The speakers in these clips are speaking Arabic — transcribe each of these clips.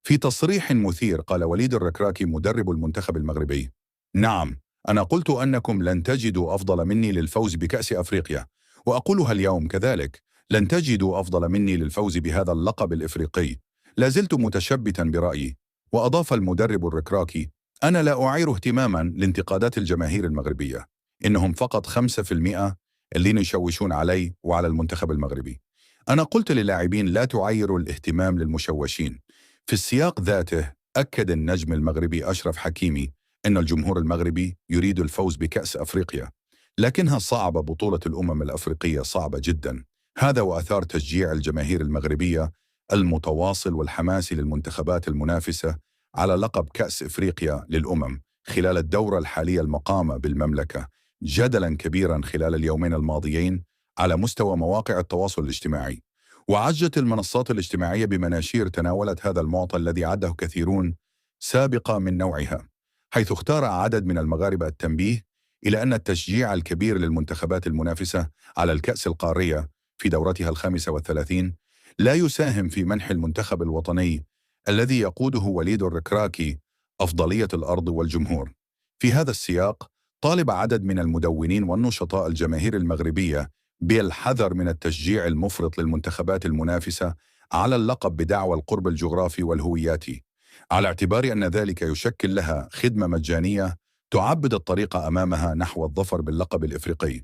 في تصريح مثير قال وليد الركراكي مدرب المنتخب المغربي: نعم، أنا قلت أنكم لن تجدوا أفضل مني للفوز بكأس أفريقيا، وأقولها اليوم كذلك، لن تجدوا أفضل مني للفوز بهذا اللقب الإفريقي. لا زلت متشبتا برأيي. وأضاف المدرب الركراكي: أنا لا أعير اهتماما لانتقادات الجماهير المغربية، إنهم فقط 5% اللي يشوشون علي وعلى المنتخب المغربي. أنا قلت للاعبين لا تعيروا الاهتمام للمشوشين. في السياق ذاته أكد النجم المغربي أشرف حكيمي أن الجمهور المغربي يريد الفوز بكأس أفريقيا، لكنها صعبة. بطولة الأمم الأفريقية صعبة جدا. هذا وأثار تشجيع الجماهير المغربية المتواصل والحماسي للمنتخبات المنافسة على لقب كأس إفريقيا للأمم خلال الدورة الحالية المقامة بالمملكة جدلا كبيرا خلال اليومين الماضيين على مستوى مواقع التواصل الاجتماعي. وعجت المنصات الاجتماعية بمناشير تناولت هذا المعطى الذي عده كثيرون سابقة من نوعها، حيث اختار عدد من المغاربة التنبيه إلى أن التشجيع الكبير للمنتخبات المنافسة على الكأس القارية في دورتها 35 لا يساهم في منح المنتخب الوطني الذي يقوده وليد الركراكي أفضلية الأرض والجمهور. في هذا السياق طالب عدد من المدونين والنشطاء الجماهير المغربية بالحذر من التشجيع المفرط للمنتخبات المنافسة على اللقب بدعوى القرب الجغرافي والهوياتي، على اعتبار أن ذلك يشكل لها خدمة مجانية تعبد الطريق أمامها نحو الظفر باللقب الإفريقي.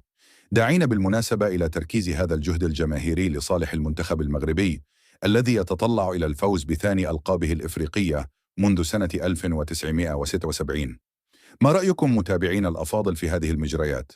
دعينا بالمناسبة إلى تركيز هذا الجهد الجماهيري لصالح المنتخب المغربي الذي يتطلع إلى الفوز بثاني ألقابه الإفريقية منذ سنة 1976. ما رأيكم متابعين الأفاضل في هذه المجريات؟